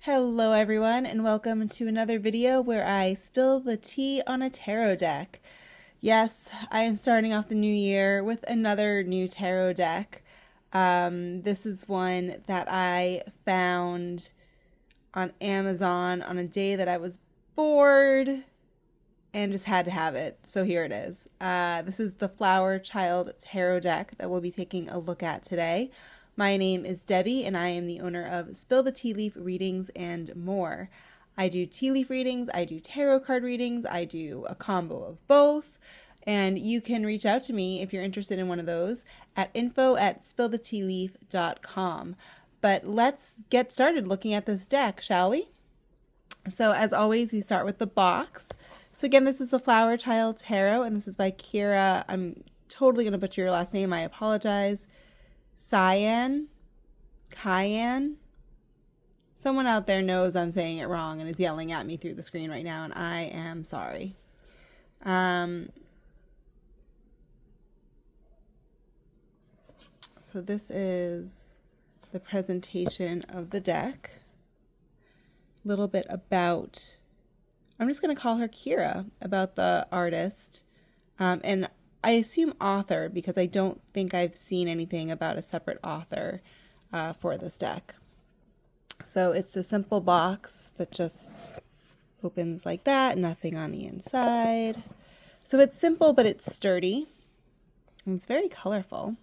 Hello everyone, and welcome to another video where I spill the tea on a tarot deck. Yes, I am starting off the new year with another new tarot deck. This is one that I found on Amazon on a day that I was bored and just had to have it. So here it is. This is the Flower Child Tarot deck that we'll be taking a look at today. My name is Debbie, and I am the owner of Spill the Tea Leaf Readings and more. I do tea leaf readings, I do tarot card readings, I do a combo of both, and you can reach out to me if you're interested in one of those at info@spillthetealeaf.com. But let's get started looking at this deck, shall we? So as always, we start with the box. So again, this is the Flower Child Tarot, and this is by Kira. I'm totally going to butcher your last name. I apologize. Cyan. Someone out there knows I'm saying it wrong and is yelling at me through the screen right now, and I am sorry. So this is the presentation of the deck. A little bit about, I'm just going to call her Kira, about the artist. And I assume author because I don't think I've seen anything about a separate author for this deck. So it's a simple box that just opens like that, nothing on the inside. So it's simple, but it's sturdy. And it's very colorful.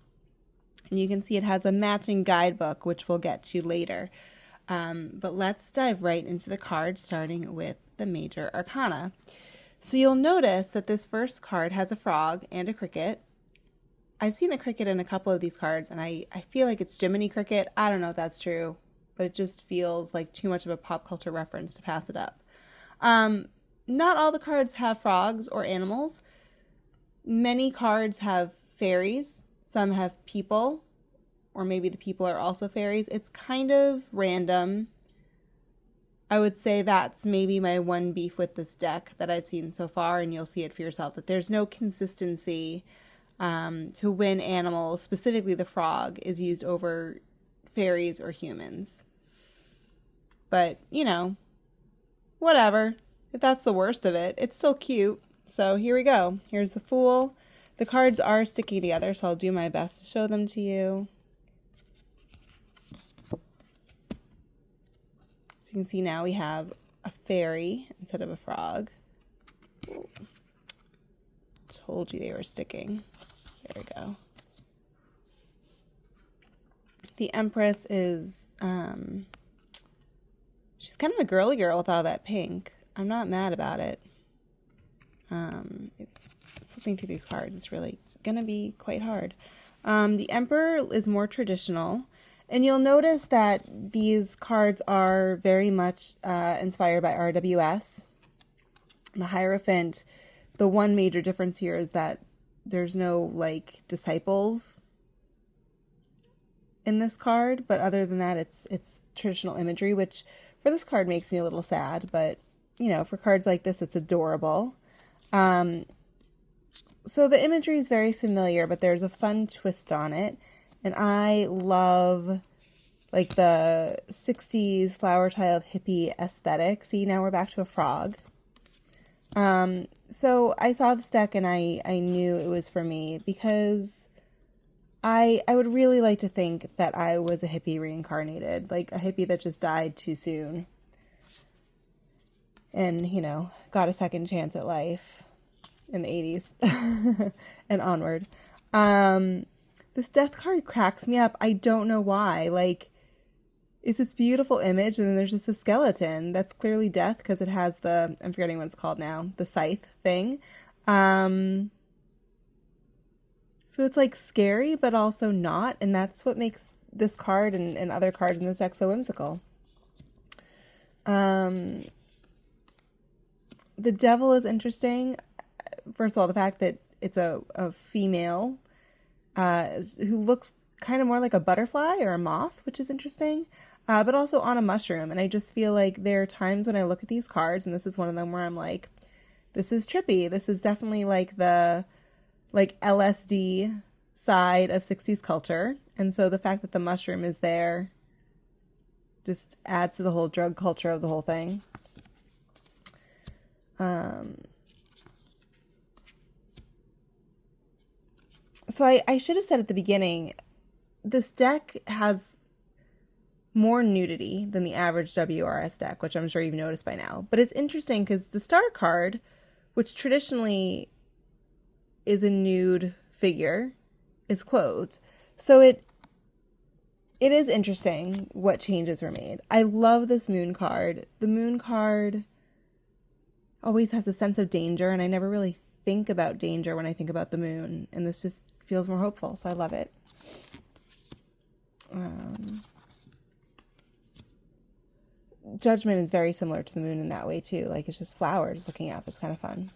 And you can see it has a matching guidebook, which we'll get to later. But let's dive right into the cards, starting with the major arcana. So you'll notice that this first card has a frog and a cricket. I've seen the cricket in a couple of these cards, and I feel like it's Jiminy Cricket. I don't know if that's true, but it just feels like too much of a pop culture reference to pass it up. Not all the cards have frogs or animals. Many cards have fairies. Some have people, or maybe the people are also fairies. It's kind of random. I would say that's maybe my one beef with this deck that I've seen so far, and you'll see it for yourself, that there's no consistency to when animals, specifically the frog, is used over fairies or humans. But, you know, whatever. If that's the worst of it, it's still cute. So here we go. Here's the Fool. The cards are sticking together, so I'll do my best to show them to you. You can see now we have a fairy instead of a frog. Ooh. Told you they were sticking. There we go. The Empress is, she's kind of a girly girl with all that pink. I'm not mad about it. Flipping through these cards is really going to be quite hard. The Emperor is more traditional. And you'll notice that these cards are very much inspired by RWS. The Hierophant, the one major difference here is that there's no, like, disciples in this card. But other than that, it's traditional imagery, which for this card makes me a little sad. But, you know, for cards like this, it's adorable. So the imagery is very familiar, but there's a fun twist on it. And I love, like, the 60s flower child hippie aesthetic. See, now we're back to a frog. So I saw this deck and I knew it was for me because I would really like to think that I was a hippie reincarnated, like a hippie that just died too soon and, you know, got a second chance at life in the 80s and onward. This death card cracks me up. I don't know why. Like, it's this beautiful image, and then there's just a skeleton. That's clearly death because it has the, I'm forgetting what it's called now, the scythe thing. So it's like scary, but also not, and that's what makes this card and other cards in this deck so whimsical. The Devil is interesting. First of all, the fact that it's a female who looks kind of more like a butterfly or a moth, which is interesting, but also on a mushroom. And I just feel like there are times when I look at these cards, and this is one of them where I'm like, this is trippy. This is definitely like the LSD side of 60s culture. And so the fact that the mushroom is there just adds to the whole drug culture of the whole thing. So I should have said at the beginning, this deck has more nudity than the average WRS deck, which I'm sure you've noticed by now. But it's interesting because the star card, which traditionally is a nude figure, is clothed. So it is interesting what changes were made. I love this moon card. The moon card always has a sense of danger, and I never really think about danger when I think about the moon, and this just feels more hopeful, so I love it. Judgment is very similar to the moon in that way too. Like, it's just flowers looking up. It's kind of fun.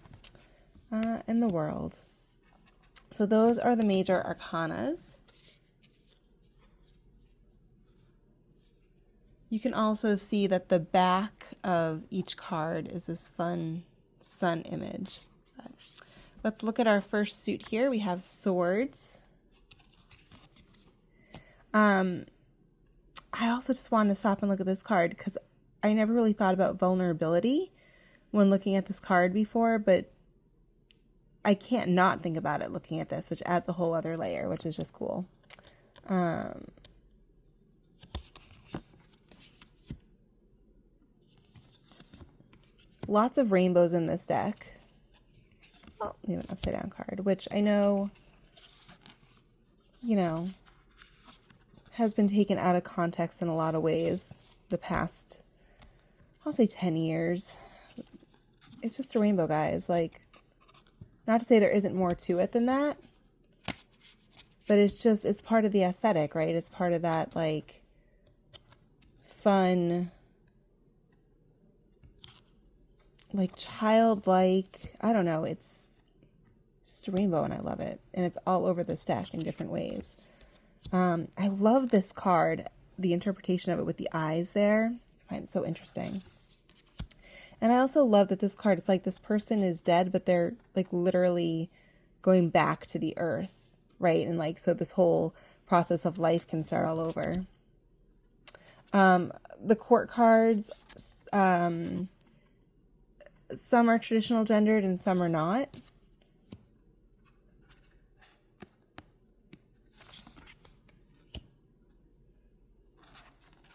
And the world. So those are the major arcanas. You can also see that the back of each card is this fun sun image. Let's look at our first suit here. We have swords. I also just wanted to stop and look at this card because I never really thought about vulnerability when looking at this card before, but I can't not think about it looking at this, which adds a whole other layer, which is just cool. Lots of rainbows in this deck. Oh, we have an upside down card, which I know, has been taken out of context in a lot of ways the past, I'll say 10 years. It's just a rainbow, guys. Like, not to say there isn't more to it than that, but it's part of the aesthetic, right? It's part of that, like, fun, like, childlike, I don't know, it's just a rainbow and I love it. And it's all over this deck in different ways. I love this card, the interpretation of it with the eyes there. I find it so interesting. And I also love that this card, it's like this person is dead, but they're like literally going back to the earth, right? And like, so this whole process of life can start all over. The court cards, some are traditional gendered and some are not.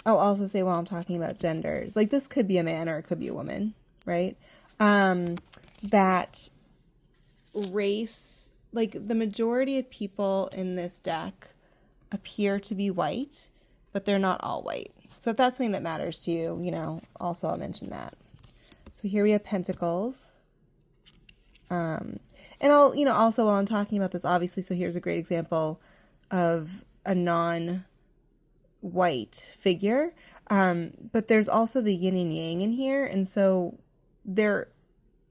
I'll also say while I'm talking about genders, like this could be a man or it could be a woman, right? That race, like the majority of people in this deck appear to be white, but they're not all white. So if that's something that matters to you, also I'll mention that. So here we have Pentacles. And I'll, also while I'm talking about this, obviously, so here's a great example of a non-white figure. But there's also the yin and yang in here. And so there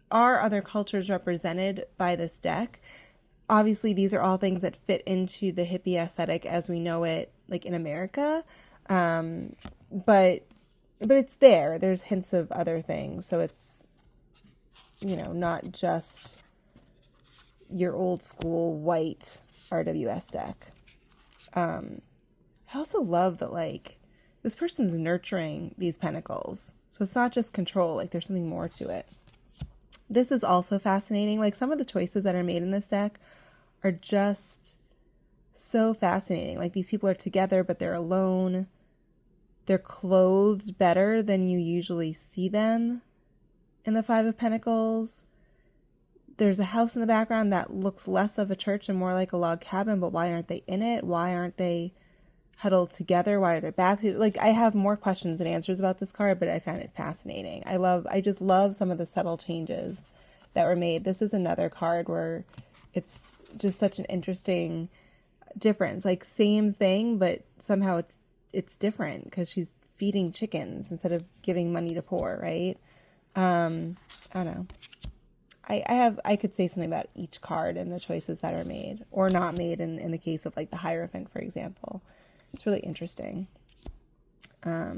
are other cultures represented by this deck. Obviously, these are all things that fit into the hippie aesthetic as we know it, like in America. But it's there. There's hints of other things. So it's, not just your old school white RWS deck. I also love that, like, this person's nurturing these pentacles. So it's not just control, like there's something more to it. This is also fascinating. Like some of the choices that are made in this deck are just so fascinating. Like these people are together, but they're alone. They're clothed better than you usually see them in the Five of Pentacles. There's a house in the background that looks less of a church and more like a log cabin, but why aren't they in it? Why aren't they huddled together? Why are their backs? Like, I have more questions than answers about this card, but I found it fascinating. I just love some of the subtle changes that were made. This is another card where it's just such an interesting difference. Like, same thing, but somehow it's different because she's feeding chickens instead of giving money to poor, right? I don't know. I could say something about each card and the choices that are made or not made in the case of like the Hierophant, for example. It's really interesting. Yeah.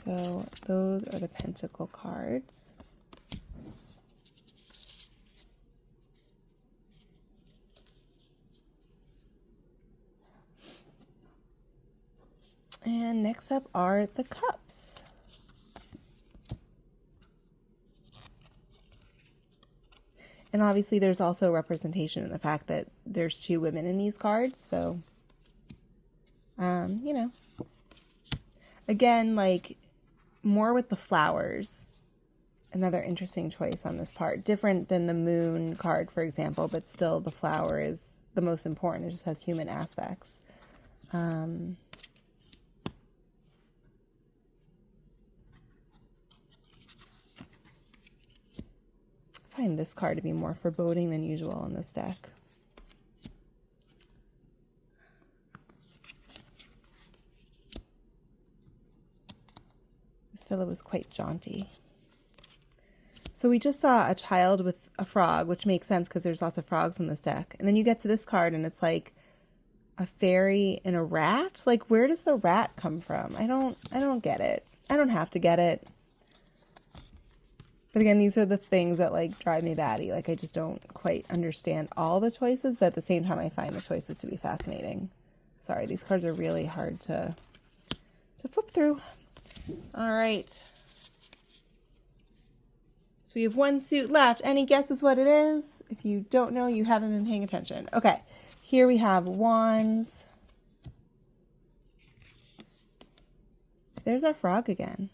So those are the Pentacle cards. And next up are the Cups. And obviously there's also representation in the fact that there's 2 women in these cards. So, you know, again, like more with the flowers. Another interesting choice on this part. Different than the Moon card, for example, but still the flower is the most important. It just has human aspects. I find this card to be more foreboding than usual in this deck. This fellow was quite jaunty. So we just saw a child with a frog, which makes sense because there's lots of frogs in this deck. And then you get to this card and it's like a fairy and a rat. Like, where does the rat come from? I don't get it. I don't have to get it. But again, these are the things that like drive me batty. Like, I just don't quite understand all the choices, but at the same time, I find the choices to be fascinating. Sorry, these cards are really hard to flip through. All right. So we have 1 suit left. Any guesses what it is? If you don't know, you haven't been paying attention. Okay, here we have Wands. There's our frog again.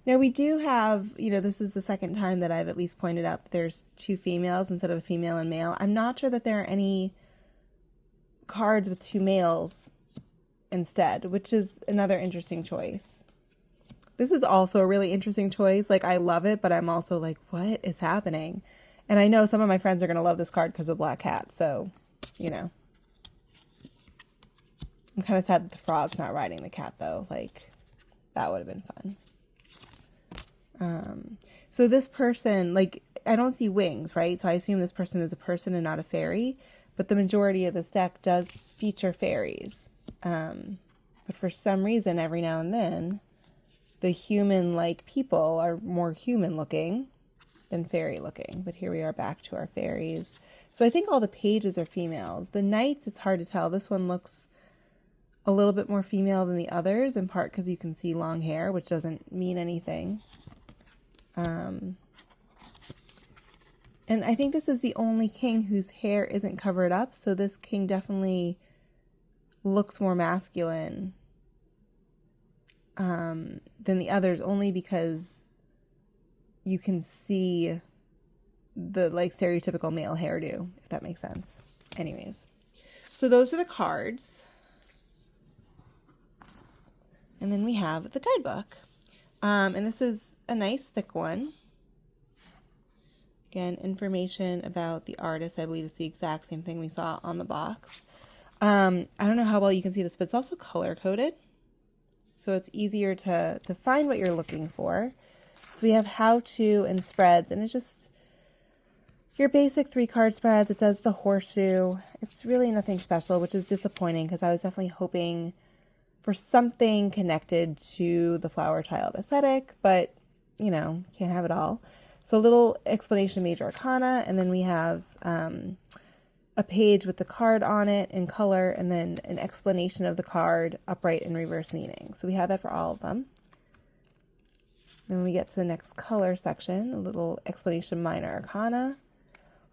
Now we do have, you know, this is the second time that I've at least pointed out that there's 2 females instead of a female and male. I'm not sure that there are any cards with 2 males instead, which is another interesting choice. This is also a really interesting choice. Like, I love it, but I'm also like, what is happening? And I know some of my friends are going to love this card because of Black Cat. So, you know, I'm kind of sad that the frog's not riding the cat though. Like, that would have been fun. So this person, like, I don't see wings, right? So I assume this person is a person and not a fairy, but the majority of this deck does feature fairies. But for some reason, every now and then, the human-like people are more human-looking than fairy-looking. But here we are back to our fairies. So I think all the pages are females. The knights, it's hard to tell. This one looks a little bit more female than the others, in part because you can see long hair, which doesn't mean anything. And I think this is the only king whose hair isn't covered up, so this king definitely looks more masculine than the others, only because you can see the like stereotypical male hairdo, if that makes sense. Anyways, so those are the cards. And then we have the guidebook. And this is a nice thick one. Again, information about the artist. I believe it's the exact same thing we saw on the box. I don't know how well you can see this, but it's also color-coded. So it's easier to find what you're looking for. So we have how-to and spreads, and it's just your basic 3-card spreads. It does the horseshoe. It's really nothing special, which is disappointing because I was definitely hoping for something connected to the flower child aesthetic, but, you know, can't have it all. So a little explanation of major arcana, and then we have a page with the card on it in color, and then an explanation of the card, upright and reverse meaning. So we have that for all of them. Then we get to the next color section, a little explanation of minor arcana.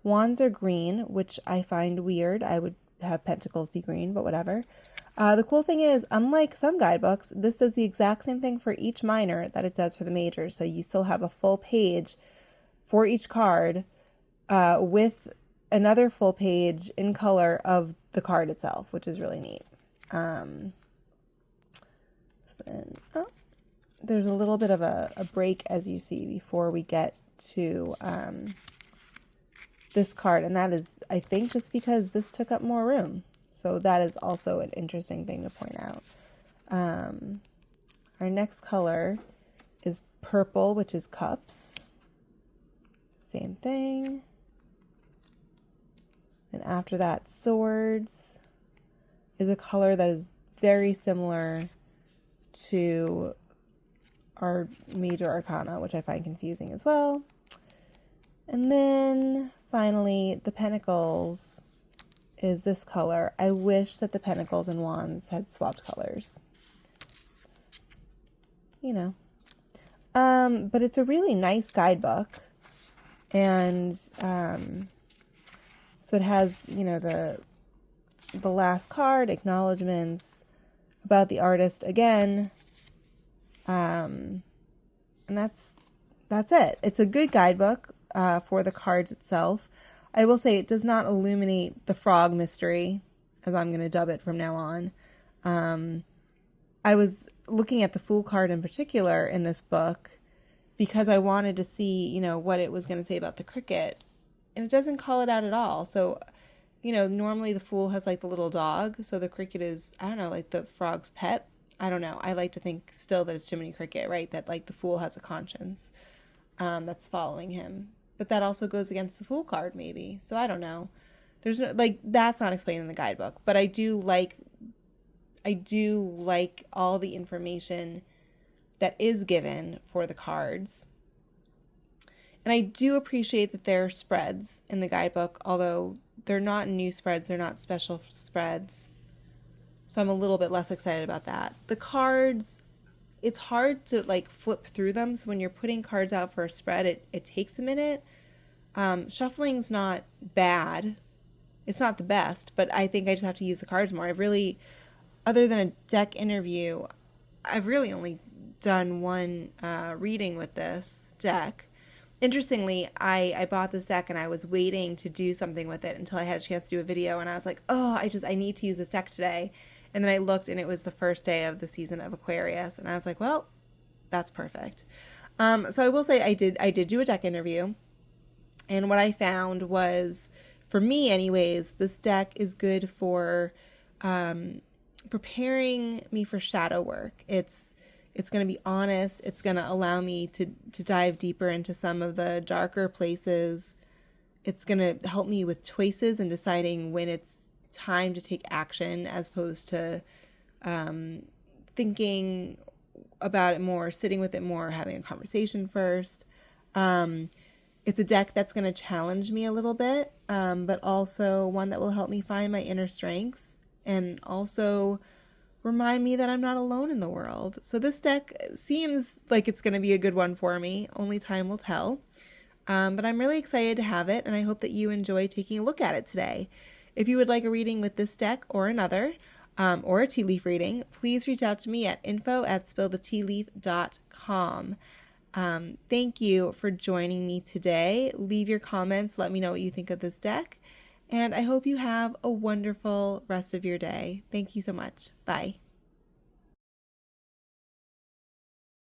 Wands are green, which I find weird. I would have Pentacles be green, but whatever. The cool thing is, unlike some guidebooks, this does the exact same thing for each minor that it does for the majors. So you still have a full page for each card with another full page in color of the card itself, which is really neat. So then, there's a little bit of a break, as you see, before we get to this card. And that is, I think, just because this took up more room. So that is also an interesting thing to point out. Our next color is purple, which is cups. Same thing. And after that, swords. is a color that is very similar to our major arcana, which I find confusing as well. And then finally, the Pentacles is this color. I wish that the Pentacles and Wands had swapped colors. You know. But it's a really nice guidebook. And so it has, you know, the last card, acknowledgments about the artist again. And that's it. It's a good guidebook for the cards itself. I will say it does not illuminate the frog mystery, as I'm going to dub it from now on. I was looking at the Fool card in particular in this book because I wanted to see, you know, what it was going to say about the cricket. And it doesn't call it out at all. So, you know, normally the Fool has like the little dog. So the cricket is, I don't know, like the frog's pet. I don't know. I like to think still that it's Jiminy Cricket, right? That like the Fool has a conscience that's following him. But that also goes against the Fool card maybe. So I don't know. There's no, like, that's not explained in the guidebook. But I do like all the information that is given for the cards. And I do appreciate that there are spreads in the guidebook, although they're not new spreads, they're not special spreads. So I'm a little bit less excited about that. The cards, it's hard to like flip through them. So when you're putting cards out for a spread, it takes a minute. Shuffling's not bad. It's not the best, but I think I just have to use the cards more. I've really, other than a deck interview, I've really only done one reading with this deck. Interestingly, I bought this deck and I was waiting to do something with it until I had a chance to do a video, and I was like, oh, I need to use this deck today. And then I looked and it was the first day of the season of Aquarius, and I was like, well, that's perfect. So I will say I did do a deck interview, and what I found was, for me anyways, this deck is good for preparing me for shadow work. It's going to be honest. It's going to allow me to dive deeper into some of the darker places. It's going to help me with choices and deciding when it's time to take action, as opposed to thinking about it more, sitting with it more, having a conversation first. It's a deck that's going to challenge me a little bit, but also one that will help me find my inner strengths and also remind me that I'm not alone in the world. So this deck seems like it's going to be a good one for me. Only time will tell. But I'm really excited to have it, and I hope that you enjoy taking a look at it today. If you would like a reading with this deck or another, or a tea leaf reading, please reach out to me at info@spillthetealeaf.com. Thank you for joining me today. Leave your comments. Let me know what you think of this deck. And I hope you have a wonderful rest of your day. Thank you so much. Bye.